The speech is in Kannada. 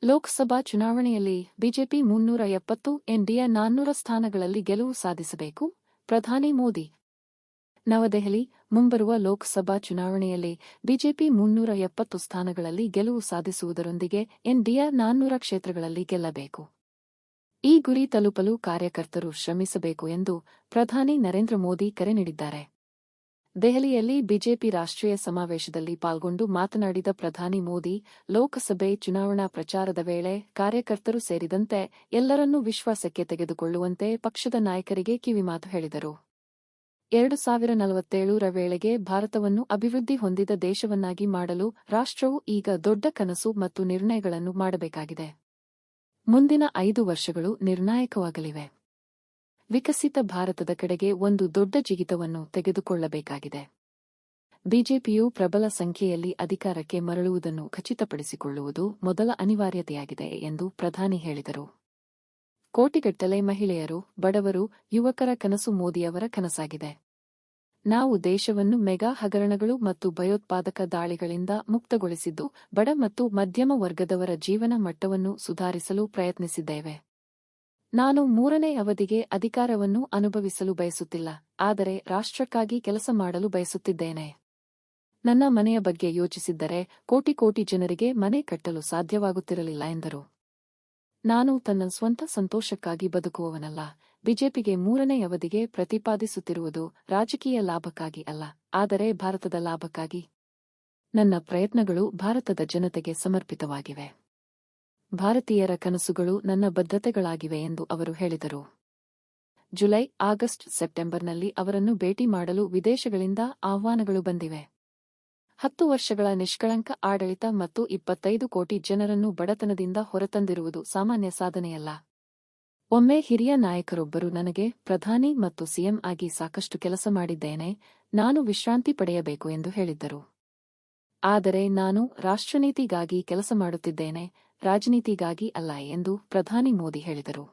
ಲೋಕಸಭಾ ಚುನಾವಣೆಯಲ್ಲಿ ಬಿಜೆಪಿ 370, ಎನ್ಡಿಎ 400 ಸ್ಥಾನಗಳಲ್ಲಿ ಗೆಲುವು ಸಾಧಿಸಬೇಕು. ಪ್ರಧಾನಿ ಮೋದಿ. ನವದೆಹಲಿ, ಮುಂಬರುವ ಲೋಕಸಭಾ ಚುನಾವಣೆಯಲ್ಲಿ ಬಿಜೆಪಿ 370 ಸ್ಥಾನಗಳಲ್ಲಿ ಗೆಲುವು ಸಾಧಿಸುವುದರೊಂದಿಗೆ ಎನ್ಡಿಎ 400 ಕ್ಷೇತ್ರಗಳಲ್ಲಿ ಗೆಲ್ಲಬೇಕು. ಈ ಗುರಿ ತಲುಪಲು ಕಾರ್ಯಕರ್ತರು ಶ್ರಮಿಸಬೇಕು ಎಂದು ಪ್ರಧಾನಿ ನರೇಂದ್ರ ಮೋದಿ ಕರೆ ನೀಡಿದ್ದಾರೆ. ದೆಹಲಿಯಲ್ಲಿ ಬಿಜೆಪಿ ರಾಷ್ಟ್ರೀಯ ಸಮಾವೇಶದಲ್ಲಿ ಪಾಲ್ಗೊಂಡು ಮಾತನಾಡಿದ ಪ್ರಧಾನಿ ಮೋದಿ, ಲೋಕಸಭೆ ಚುನಾವಣಾ ಪ್ರಚಾರದ ವೇಳೆ ಕಾರ್ಯಕರ್ತರು ಸೇರಿದಂತೆ ಎಲ್ಲರನ್ನೂ ವಿಶ್ವಾಸಕ್ಕೆ ತೆಗೆದುಕೊಳ್ಳುವಂತೆ ಪಕ್ಷದ ನಾಯಕರಿಗೆ ಕಿವಿಮಾತು ಹೇಳಿದರು. 2047ರ ವೇಳೆಗೆ ಭಾರತವನ್ನು ಅಭಿವೃದ್ಧಿ ಹೊಂದಿದ ದೇಶವನ್ನಾಗಿ ಮಾಡಲು ರಾಷ್ಟ್ರವು ಈಗ ದೊಡ್ಡ ಕನಸು ಮತ್ತು ನಿರ್ಣಯಗಳನ್ನು ಮಾಡಬೇಕಾಗಿದೆ. ಮುಂದಿನ 5 ವರ್ಷಗಳು ನಿರ್ಣಾಯಕವಾಗಲಿವೆ. ವಿಕಸಿತ ಭಾರತದ ಕಡೆಗೆ ಒಂದು ದೊಡ್ಡ ಜಿಗಿತವನ್ನು ತೆಗೆದುಕೊಳ್ಳಬೇಕಾಗಿದೆ. ಬಿಜೆಪಿಯು ಪ್ರಬಲ ಸಂಖ್ಯೆಯಲ್ಲಿ ಅಧಿಕಾರಕ್ಕೆ ಮರಳುವುದನ್ನು ಖಚಿತಪಡಿಸಿಕೊಳ್ಳುವುದು ಮೊದಲ ಅನಿವಾರ್ಯತೆಯಾಗಿದೆ ಎಂದು ಪ್ರಧಾನಿ ಹೇಳಿದರು. ಕೋಟಿಗಟ್ಟಲೆ ಮಹಿಳೆಯರು, ಬಡವರು, ಯುವಕರ ಕನಸು ಮೋದಿಯವರ ಕನಸಾಗಿದೆ. ನಾವು ದೇಶವನ್ನು ಮೆಗಾ ಹಗರಣಗಳು ಮತ್ತು ಭಯೋತ್ಪಾದಕ ದಾಳಿಗಳಿಂದ ಮುಕ್ತಗೊಳಿಸಿದ್ದು, ಬಡ ಮತ್ತು ಮಧ್ಯಮ ವರ್ಗದವರ ಜೀವನ ಮಟ್ಟವನ್ನು ಸುಧಾರಿಸಲು ಪ್ರಯತ್ನಿಸಿದ್ದೇವೆ. ನಾನು 3ನೇ ಅವಧಿಗೆ ಅಧಿಕಾರವನ್ನು ಅನುಭವಿಸಲು ಬಯಸುತ್ತಿಲ್ಲ, ಆದರೆ ರಾಷ್ಟ್ರಕ್ಕಾಗಿ ಕೆಲಸ ಮಾಡಲು ಬಯಸುತ್ತಿದ್ದೇನೆ. ನನ್ನ ಮನೆಯ ಬಗ್ಗೆ ಯೋಚಿಸಿದ್ದರೆ ಕೋಟಿ ಜನರಿಗೆ ಮನೆ ಕಟ್ಟಲು ಸಾಧ್ಯವಾಗುತ್ತಿರಲಿಲ್ಲ ಎಂದರು. ನಾನು ತನ್ನ ಸ್ವಂತ ಸಂತೋಷಕ್ಕಾಗಿ ಬದುಕುವವನಲ್ಲ. ಬಿಜೆಪಿಗೆ 3ನೇ ಅವಧಿಗೆ ಪ್ರತಿಪಾದಿಸುತ್ತಿರುವುದು ರಾಜಕೀಯ ಲಾಭಕ್ಕಾಗಿ ಅಲ್ಲ, ಆದರೆ ಭಾರತದ ಲಾಭಕ್ಕಾಗಿ. ನನ್ನ ಪ್ರಯತ್ನಗಳು ಭಾರತದ ಜನತೆಗೆ ಸಮರ್ಪಿತವಾಗಿವೆ. ಭಾರತೀಯರ ಕನಸುಗಳು ನನ್ನ ಬದ್ಧತೆಗಳಾಗಿವೆ ಎಂದು ಅವರು ಹೇಳಿದರು. ಜುಲೈ, ಆಗಸ್ಟ್, ಸೆಪ್ಟೆಂಬರ್ನಲ್ಲಿ ಅವರನ್ನು ಭೇಟಿ ಮಾಡಲು ವಿದೇಶಗಳಿಂದ ಆಹ್ವಾನಗಳು ಬಂದಿವೆ. 10 ವರ್ಷಗಳ ನಿಷ್ಕಳಂಕ ಆಡಳಿತ ಮತ್ತು 25 ಕೋಟಿ ಜನರನ್ನು ಬಡತನದಿಂದ ಹೊರತಂದಿರುವುದು ಸಾಮಾನ್ಯ ಸಾಧನೆಯಲ್ಲ. ಒಮ್ಮೆ ಹಿರಿಯ ನಾಯಕರೊಬ್ಬರು ನನಗೆ ಪ್ರಧಾನಿ ಮತ್ತು ಸಿಎಂ ಆಗಿ ಸಾಕಷ್ಟು ಕೆಲಸ ಮಾಡಿದ್ದೇನೆ, ನಾನು ವಿಶ್ರಾಂತಿ ಪಡೆಯಬೇಕು ಎಂದು ಹೇಳಿದ್ದರು. ಆದರೆ ನಾನು ರಾಷ್ಟ್ರನೀತಿಗಾಗಿ ಕೆಲಸ ಮಾಡುತ್ತಿದ್ದೇನೆ, ರಾಜನೀತಿಗಾಗಿ ಅಲ್ಲ ಎಂದು ಪ್ರಧಾನಿ ಮೋದಿ ಹೇಳಿದರು.